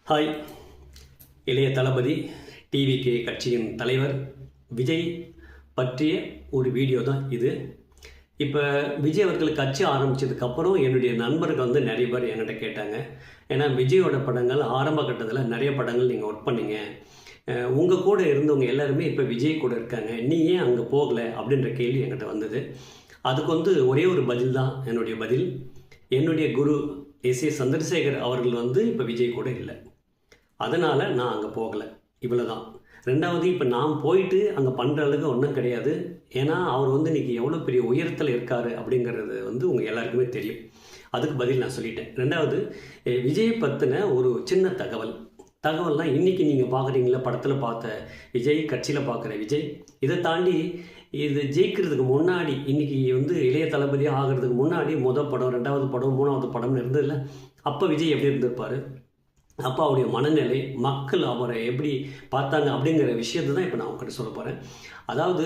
Hi, இளைய தளபதி TVK கட்சியின் தலைவர் விஜய் பற்றிய ஒரு வீடியோ தான் இது. இப்போ விஜய் அவர்கள் கட்சி ஆரம்பித்ததுக்கப்புறம் என்னுடைய நண்பர்கள் நிறைய பேர் என்கிட்ட கேட்டாங்க. ஏன்னா விஜயோட படங்கள் ஆரம்ப கட்டத்தில் நிறைய படங்கள் நீங்கள் ஒர்க் பண்ணீங்க, உங்கள் கூட இருந்தவங்க எல்லாருமே இப்போ விஜய் கூட இருக்காங்க, நீ ஏன் அங்கே போகலை அப்படின்ற கேள்வி என்கிட்ட வந்தது. அதுக்கு ஒரே ஒரு பதில் தான் என்னுடைய பதில். என்னுடைய குரு எஸ்.ஏ. சந்திரசேகர் அவர்கள் இப்போ விஜய் கூட இல்லை, அதனால் நான் அங்கே போகலை, இவ்வளோ தான். ரெண்டாவது, இப்போ நான் போயிட்டு அங்கே பண்ணுற அளவுக்கு ஒன்றும் கிடையாது. ஏன்னா அவர் இன்றைக்கி எவ்வளோ பெரிய உயரத்தில் இருக்கார் அப்படிங்கிறது உங்கள் எல்லாருக்குமே தெரியும். அதுக்கு பதில் நான் சொல்லிட்டேன். ரெண்டாவது, விஜயை பற்றின ஒரு சின்ன தகவல்னால் இன்றைக்கி நீங்கள் பார்க்குறீங்களா, படத்தில் பார்த்த விஜய், கட்சியில் பார்க்குற விஜய், இதை தாண்டி இது ஜெயிக்கிறதுக்கு முன்னாடி இன்றைக்கி இளைய தளபதியாக ஆகிறதுக்கு முன்னாடி முதல் படம், ரெண்டாவது படம், மூணாவது படம்னு இருந்ததில்ல, அப்போ விஜய் எப்படி இருந்திருப்பார், அப்போ அவருடைய மனநிலை, மக்கள் அவரை எப்படி பார்த்தாங்க அப்படிங்கிற விஷயத்தை தான் இப்போ நான் உங்கள்கிட்ட சொல்ல போகிறேன். அதாவது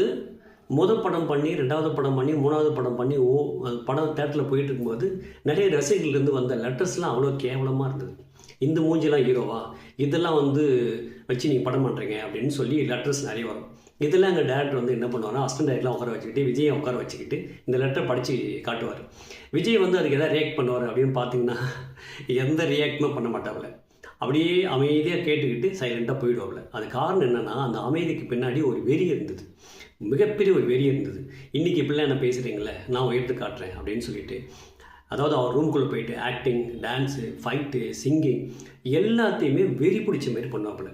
முதல் படம் பண்ணி, ரெண்டாவது படம் பண்ணி, மூணாவது படம் பண்ணி படம் தேட்டரில் போயிட்டு இருக்கும்போது நிறைய ரசிகர்கள்லேருந்து வந்த லெட்டர்ஸ்லாம் அவ்வளோ கேவலமாக இருந்தது. இந்த மூஞ்சிலாம் ஹீரோவா, இதெல்லாம் வச்சு நீங்கள் படம் பண்ணுறீங்க அப்படின்னு சொல்லி லெட்டர்ஸ் நிறைய வரும். இதெல்லாம் எங்கள் டேரக்டர் என்ன பண்ணுவார்னா, அசிஸ்டன்ட் டைரக்டர்லாம் உட்கார வச்சுக்கிட்டு, விஜயை உட்கார வச்சுக்கிட்டு இந்த லெட்டரை படித்து காட்டுவார். விஜய் அதுக்கு எதாவது ரியாக்ட் பண்ணுவார் அப்படின்னு பார்த்தீங்கன்னா எந்த ரியாக்டுமே பண்ண மாட்டாப்புல, அப்படியே அமைதியாக கேட்டுக்கிட்டு சைலண்ட்டாக போயிடுவாப்புல. அது காரணம் என்னென்னா, அந்த அமைதிக்கு பின்னாடி ஒரு வெறி இருந்தது, மிகப்பெரிய ஒரு வெறி இருந்தது. இன்றைக்கி இப்படிலாம் என்ன பேசுகிறீங்களே, நான் உயர்த்து காட்டுறேன் அப்படின்னு சொல்லிட்டு, அதாவது அவர் ரூம்குள்ளே போயிட்டு ஆக்டிங், டான்ஸு, ஃபைட்டு, சிங்கிங் எல்லாத்தையுமே வெறி பிடிச்ச மாதிரி பண்ணுவாப்புல.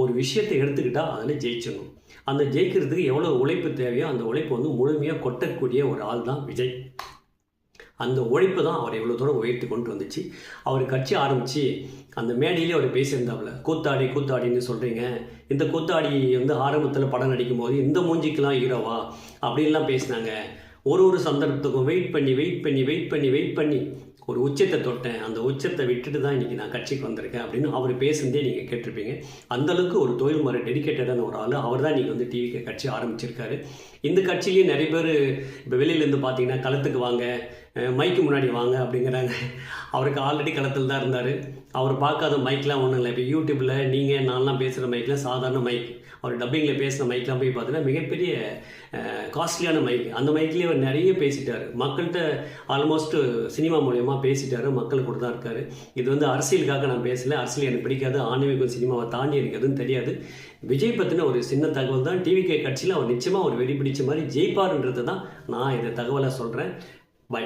ஒரு விஷயத்தை எடுத்துக்கிட்டால் அதில் ஜெயிச்சிடணும். அந்த ஜெயிக்கிறதுக்கு எவ்வளோ உழைப்பு தேவையோ அந்த உழைப்பு முழுமையாக கொட்டக்கூடிய ஒரு ஆள் தான் விஜய். அந்த உழைப்பு தான் அவர் எவ்வளோ தூரம் உயர்த்தி கொண்டு வந்துச்சு. அவர் கட்சி ஆரம்பித்து அந்த மேடையிலே அவர் பேசியிருந்தாப்புல, கூத்தாடின்னு சொல்கிறீங்க, இந்த கூத்தாடி ஆரம்பத்தில் படம் நடிக்கும்போது இந்த மூஞ்சிக்கெலாம் ஹீரோவா அப்படின்லாம் பேசினாங்க. ஒரு சந்தர்ப்பத்துக்கும் வெயிட் பண்ணி ஒரு உச்சத்தை தொட்டேன், அந்த உச்சத்தை விட்டுட்டு தான் இன்றைக்கி நான் கட்சிக்கு வந்திருக்கேன் அப்படின்னு அவர் பேசுனதே நீங்கள் கேட்டிருப்பீங்க. அந்தளவுக்கு ஒரு தொழில் முறை டெடிக்கேட்டடான ஒரு ஆள் அவர் தான் நீங்கள் டிவிக்கு கட்சி ஆரம்பிச்சிருக்காரு. இந்த கட்சியிலேயே நிறைய பேர் இப்போ வெளியிலேருந்து பார்த்தீங்கன்னா களத்துக்கு வாங்க, மைக்கு முன்னாடி வாங்க அப்படிங்கிறாங்க. அவருக்கு ஆல்ரெடி களத்தில் தான் இருந்தார். அவர் பார்க்காத மைக்லாம் ஒன்றும் இல்லை. இப்போ யூடியூப்பில் நீங்கள் நான்லாம் பேசுகிற மைக்லாம் சாதாரண மைக், அவர் டப்பிங்கில் பேசுகிற மைக்லாம் போய் பார்த்தீங்கன்னா மிகப்பெரிய காஸ்ட்லியான மைக். அந்த மைக்லேயே அவர் நிறைய பேசிட்டார், மக்கள்கிட்ட ஆல்மோஸ்ட்டு சினிமா மூலயமா பேசிட்டார், மக்கள் கூட தான் இருக்கார். இது அரசியலுக்காக நான் பேசலை, அரசியல் எனக்கு பிடிக்காது, ஆன்மீகம் சினிமாவை தாண்டி எனக்கு எதுவும் தெரியாது. விஜய் பற்றின ஒரு சின்ன தகவல் தான். டிவிகே கட்சியில் அவர் நிச்சயமாக ஒரு வெறி பிடிச்ச மாதிரி ஜெயிப்பார்ன்றது தான் நான் இதை தகவலாக சொல்கிறேன். பை.